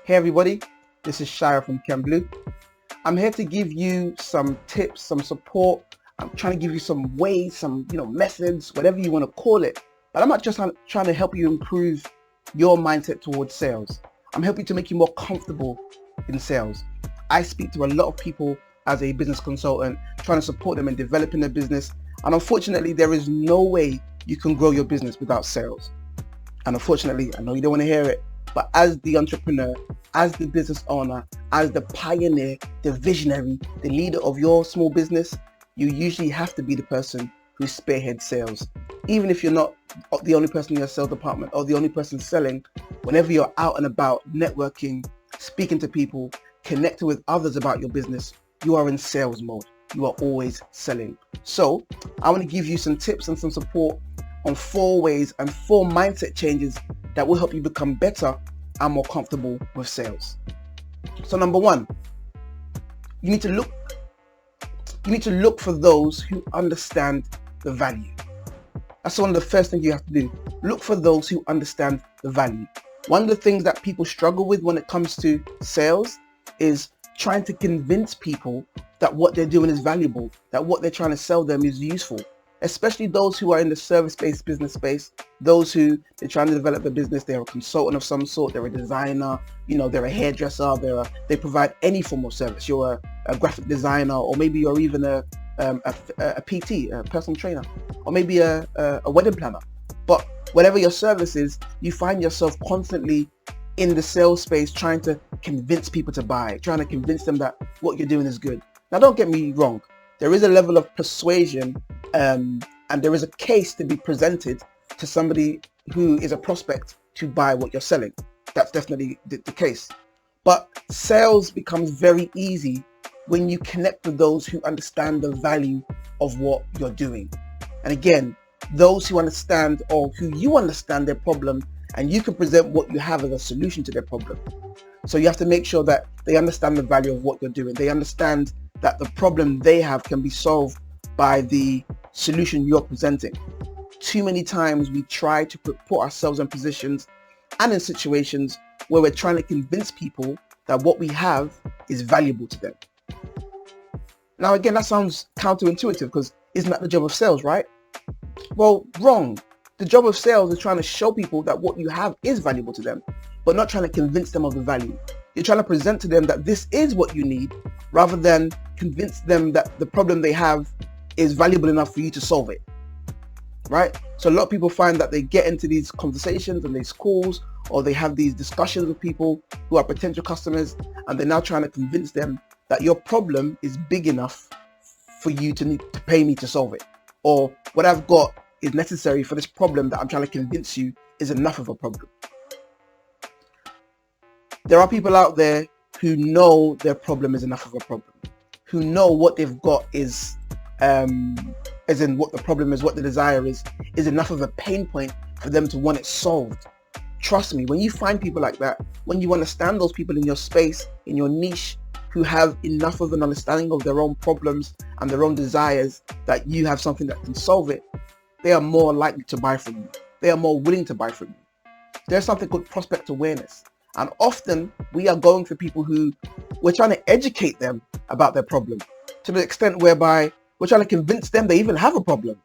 Hey everybody, this is Shire from Ken Blu. I'm here to give you some tips, some support. I'm trying to give you some ways, some methods, whatever you want to call it. But I'm not just trying to help you improve your mindset towards sales. I'm helping to make you more comfortable in sales. I speak to a lot of people as a business consultant, trying to support them in developing their business. And unfortunately, there is no way you can grow your business without sales. And unfortunately, I know you don't want to hear it, but as the entrepreneur, as the business owner, as the pioneer, the visionary, the leader of your small business, you usually have to be the person who spearheads sales. Even if you're not the only person in your sales department or the only person selling, whenever you're out and about networking, speaking to people, connecting with others about your business, you are in sales mode. You are always selling. So I want to give you some tips and some support on 4 ways and 4 mindset changes that will help you become better and more comfortable with sales. So number 1, you need to look for those who understand the value. That's one of the first things you have to do. Look for those who understand the value. One of the things that people struggle with when it comes to sales is trying to convince people that what they're doing is valuable, that what they're trying to sell them is useful. Especially those who are in the service-based business space, those who they're trying to develop a business, they're a consultant of some sort, they're a designer, they're a hairdresser, they provide any form of service. You're a graphic designer, or maybe you're even a PT, a personal trainer, or maybe a wedding planner. But whatever your service is, you find yourself constantly in the sales space trying to convince people to buy, trying to convince them that what you're doing is good. Now, don't get me wrong. There is a level of persuasion and there is a case to be presented to somebody who is a prospect to buy what you're selling. That's definitely the case. But sales becomes very easy when you connect with those who understand the value of what you're doing. And again, those who understand, or who you understand their problem, and you can present what you have as a solution to their problem. So you have to make sure that they understand the value of what you're doing. They understand that the problem they have can be solved by the solution you're presenting. Too many times we try to put ourselves in positions and in situations where we're trying to convince people that what we have is valuable to them. Now again, that sounds counterintuitive, because isn't that the job of sales, right? Well, wrong. The job of sales is trying to show people that what you have is valuable to them, but not trying to convince them of the value. You're trying to present to them that this is what you need, rather than convince them that the problem they have is valuable enough for you to solve it, right? So a lot of people find that they get into these conversations and these calls, or they have these discussions with people who are potential customers, and they're now trying to convince them that your problem is big enough for you to need to pay me to solve it, or what I've got is necessary for this problem that I'm trying to convince you is enough of a problem. There are people out there who know their problem is enough of a problem, who know what they've got is as in what the problem is, what the desire is enough of a pain point for them to want it solved. Trust me, when you find people like that, when you understand those people in your space, in your niche, who have enough of an understanding of their own problems and their own desires, that you have something that can solve it, they are more likely to buy from you. They are more willing to buy from you. There's something called prospect awareness. And often we are going for people who we're trying to educate them about their problem, to the extent whereby we're trying to convince them they even have a problem.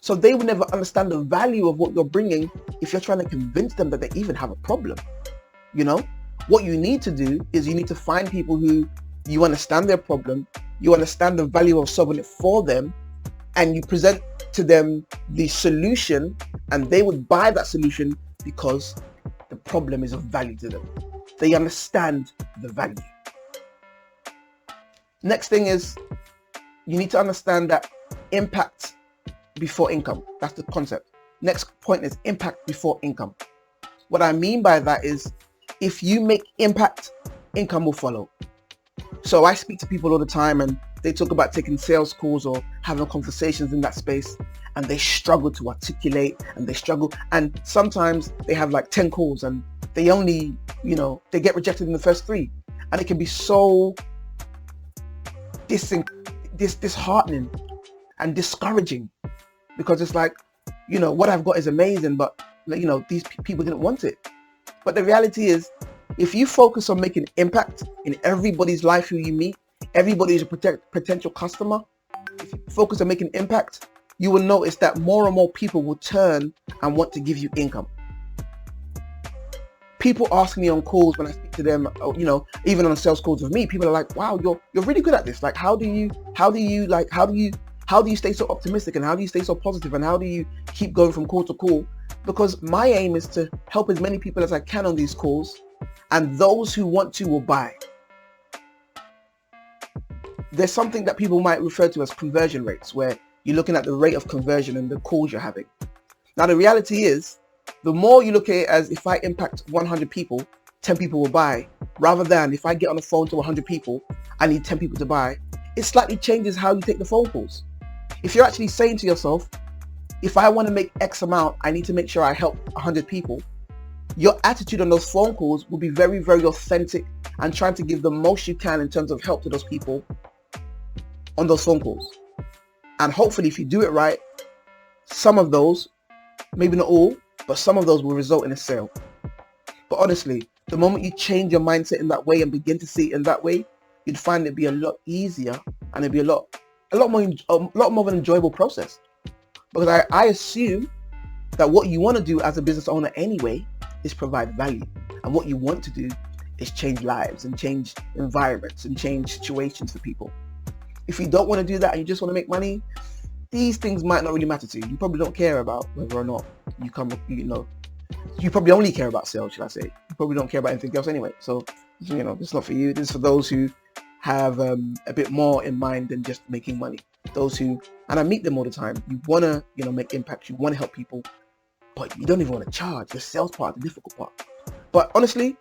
So they will never understand the value of what you're bringing if you're trying to convince them that they even have a problem. What you need to do is you need to find people who you understand their problem, you understand the value of solving it for them, and you present to them the solution, and they would buy that solution because the problem is of value to them. They understand the value. Next thing is, you need to understand that impact before income. That's the concept. Next point is impact before income. What I mean by that is, if you make impact, income will follow. So I speak to people all the time, and they talk about taking sales calls or having conversations in that space, and they struggle to articulate, and they struggle, and sometimes they have like 10 calls and they only, they get rejected in the first 3, and it can be so disheartening and discouraging, because it's like, what I've got is amazing, but these people didn't want it. But the reality is, If you focus on making impact in everybody's life who you meet, everybody is a potential customer, if you focus on making impact, you will notice that more and more people will turn and want to give you income. People ask me on calls when I speak to them, even on sales calls with me, people are like, wow, you're really good at this. Like, how do you stay so optimistic, and how do you stay so positive, and how do you keep going from call to call? Because my aim is to help as many people as I can on these calls, and those who want to will buy. There's something that people might refer to as conversion rates, where you're looking at the rate of conversion and the calls you're having. Now, the reality is, the more you look at it as, if I impact 100 people, 10 people will buy, rather than if I get on the phone to 100 people, I need 10 people to buy, it slightly changes how you take the phone calls. If you're actually saying to yourself, if I want to make X amount, I need to make sure I help 100 people, your attitude on those phone calls will be very, very authentic and trying to give the most you can in terms of help to those people on those phone calls. And hopefully, if you do it right, some of those, maybe not all, but some of those will result in a sale. But honestly, the moment you change your mindset in that way and begin to see it in that way, you'd find it be a lot easier, and it'd be a lot more of an enjoyable process. Because I assume that what you want to do as a business owner anyway is provide value, and what you want to do is change lives and change environments and change situations for people. If you don't want to do that and you just want to make money, these things might not really matter to you. You probably don't care about whether or not you probably only care about sales, should I say. You probably don't care about anything else anyway. So, it's not for you. This is for those who have a bit more in mind than just making money. Those who, and I meet them all the time, you want to, make impact, you want to help people, but you don't even want to charge. The sales part, the difficult part. But honestly,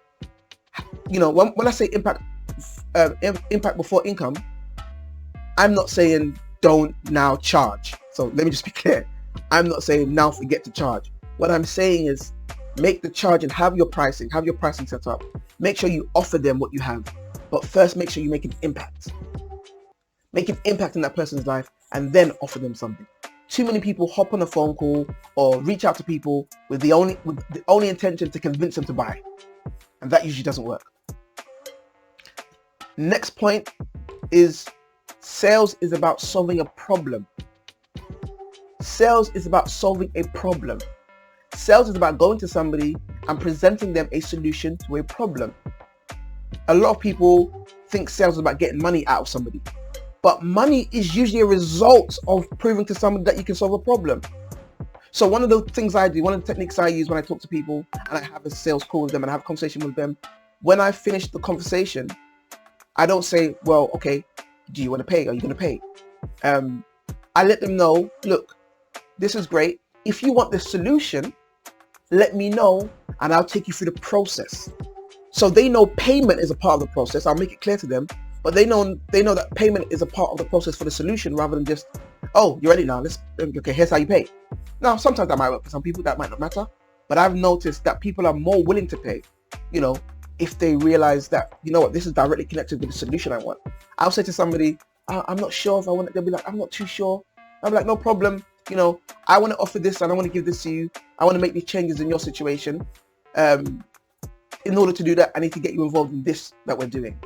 when I say impact before income, I'm not saying don't now charge. So let me just be clear. I'm not saying now forget to charge. What I'm saying is make the charge and have your pricing set up. Make sure you offer them what you have. But first, make sure you make an impact. Make an impact in that person's life and then offer them something. Too many people hop on a phone call or reach out to people with the only intention to convince them to buy. And that usually doesn't work. Next point is sales is about solving a problem. Sales is about solving a problem. Sales is about going to somebody and presenting them a solution to a problem. A lot of people think sales is about getting money out of somebody. But money is usually a result of proving to somebody that you can solve a problem. So one of the things I do, one of the techniques I use when I talk to people and I have a sales call with them and I have a conversation with them, when I finish the conversation, I don't say, well, okay, do you want to pay? Are you going to pay? I let them know, look, this is great. If you want the solution, let me know and I'll take you through the process. So they know payment is a part of the process. I'll make it clear to them, but they know that payment is a part of the process for the solution rather than just, oh, you're ready now. Okay, here's how you pay. Now, sometimes that might work for some people, that might not matter, but I've noticed that people are more willing to pay, if they realize that, this is directly connected with the solution I want. I'll say to somebody, I'm not sure if I want it. They'll be like, I'm not too sure. I'm like, no problem. I want to offer this and I want to give this to you. I want to make these changes in your situation. In order to do that, I need to get you involved in this that we're doing.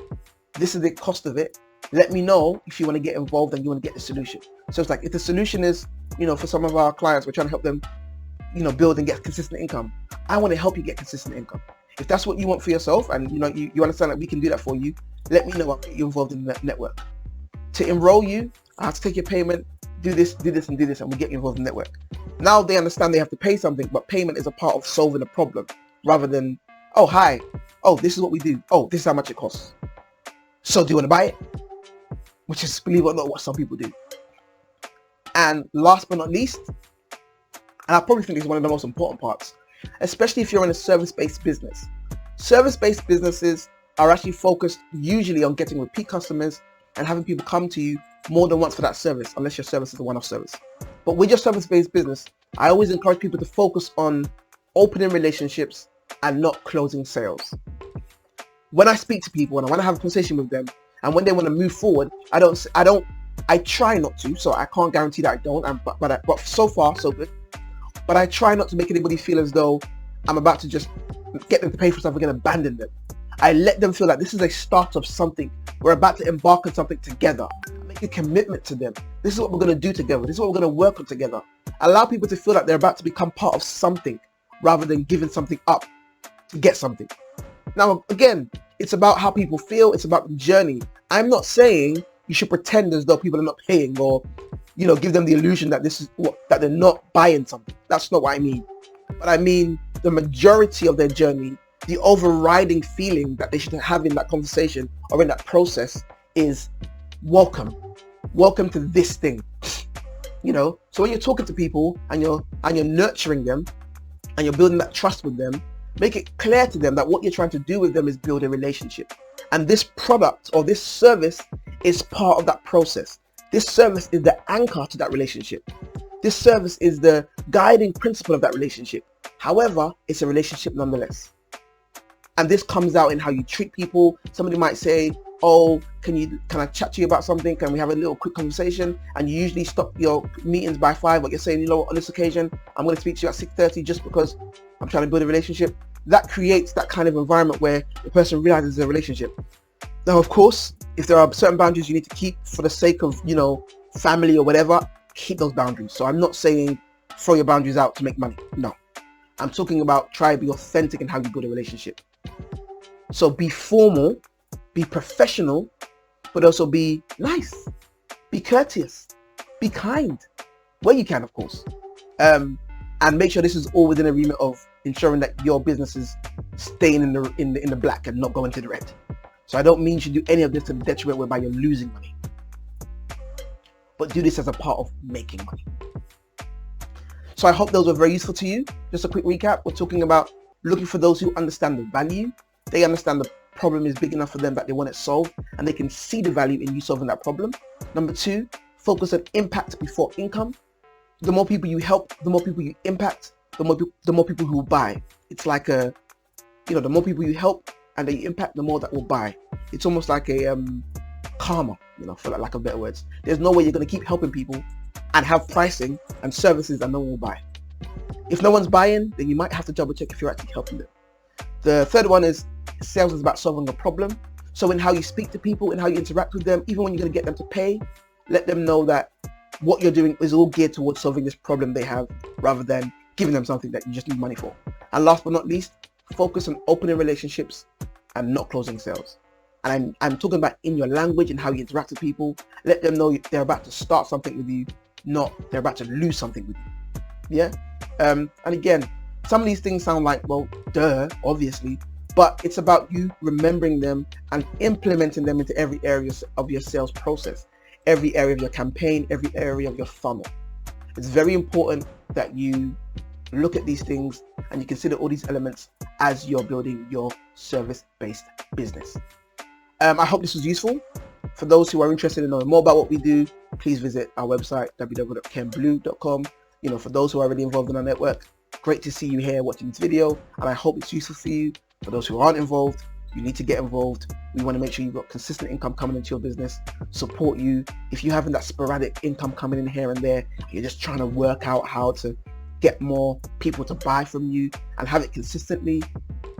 This is the cost of it. Let me know if you want to get involved and you want to get the solution. So it's like, if the solution is, for some of our clients, we're trying to help them, build and get consistent income. I want to help you get consistent income. If that's what you want for yourself and you understand that we can do that for you, let me know. I'll get you involved in the network. To enroll you, I have to take your payment, do this, and do this, and we'll get you involved in the network. Now they understand they have to pay something, but payment is a part of solving a problem rather than, oh, hi, oh, this is what we do. Oh, this is how much it costs. So do you want to buy it? Which is, believe it or not, what some people do. And last but not least, and I probably think this is one of the most important parts, especially if you're in a service-based business. Service-based businesses are actually focused usually on getting repeat customers and having people come to you more than once for that service, unless your service is a one-off service. But with your service-based business, I always encourage people to focus on opening relationships and not closing sales. When I speak to people and I want to have a conversation with them, and when they want to move forward, I try not to, so I can't guarantee that I don't, but so far, so good. But I try not to make anybody feel as though I'm about to just get them to pay for something and abandon them. I let them feel like this is a start of something. We're about to embark on something together. Make a commitment to them. This is what we're going to do together. This is what we're going to work on together. Allow people to feel like they're about to become part of something rather than giving something up to get something. Now, again, it's about how people feel. It's about the journey. I'm not saying you should pretend as though people are not paying, or, you know, give them the illusion that this is that they're not buying something. That's not what I mean. But I mean the majority of their journey, the overriding feeling that they should have in that conversation or in that process is welcome. Welcome to this thing. You know, so when you're talking to people and you're nurturing them and you're building that trust with them, make it clear to them that what you're trying to do with them is build a relationship. And this product or this service is part of that process. This service is the anchor to that relationship. This service is the guiding principle of that relationship. However, it's a relationship nonetheless. And this comes out in how you treat people. Somebody might say, oh, can I chat to you about something? Can we have a little quick conversation? And you usually stop your meetings by 5, but you're saying, you know what, on this occasion, I'm going to speak to you at 6:30 just because I'm trying to build a relationship. That creates that kind of environment where the person realizes there's a relationship. Now, of course, if there are certain boundaries you need to keep for the sake of, you know, family or whatever, keep those boundaries. So I'm not saying throw your boundaries out to make money. No, I'm talking about try to be authentic in how you build a relationship. So be formal, be professional, but also be nice, be courteous, be kind, where you can, of course. And make sure this is all within a remit of ensuring that your business is staying in the black and not going to the red. So I don't mean you should do any of this to the detriment whereby you're losing money, but do this as a part of making money. So I hope those were very useful to you. Just a quick recap. We're talking about looking for those who understand the value. They understand the problem is big enough for them that they want it solved and they can see the value in you solving that problem. Number 2, focus on impact before income. The more people you help, the more people you impact, the more people who will buy. It's like the more people you help and that you impact, the more that will buy. It's almost like a karma, for lack of better words. There's no way you're going to keep helping people and have pricing and services that no one will buy. If no one's buying, then you might have to double check if you're actually helping them. The third one is sales is about solving a problem. So in how you speak to people, in how you interact with them, even when you're going to get them to pay, let them know that what you're doing is all geared towards solving this problem they have rather than giving them something that you just need money for. And last but not least, focus on opening relationships and not closing sales. And I'm talking about in your language and how you interact with people. Let them know they're about to start something with you, not they're about to lose something with you. Yeah? And again, some of these things sound like, well, duh, obviously, but it's about you remembering them and implementing them into every area of your sales process, every area of your campaign, every area of your funnel. It's very important that you look at these things and you consider all these elements as you're building your service-based business. I hope this was useful. For those who are interested in knowing more about what we do, please visit our website, www.kenblu.com. For those who are already involved in our network, great to see you here watching this video, and I hope it's useful for you. For those who aren't involved, you need to get involved. We want to make sure you've got consistent income coming into your business, support you. If you're having that sporadic income coming in here and there, you're just trying to work out how to get more people to buy from you and have it consistently,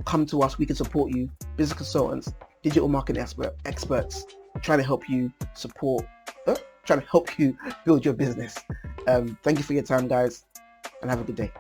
come to us. We can support you. Business consultants, digital marketing experts, trying to help you trying to help you build your business. Thank you for your time, guys, and have a good day.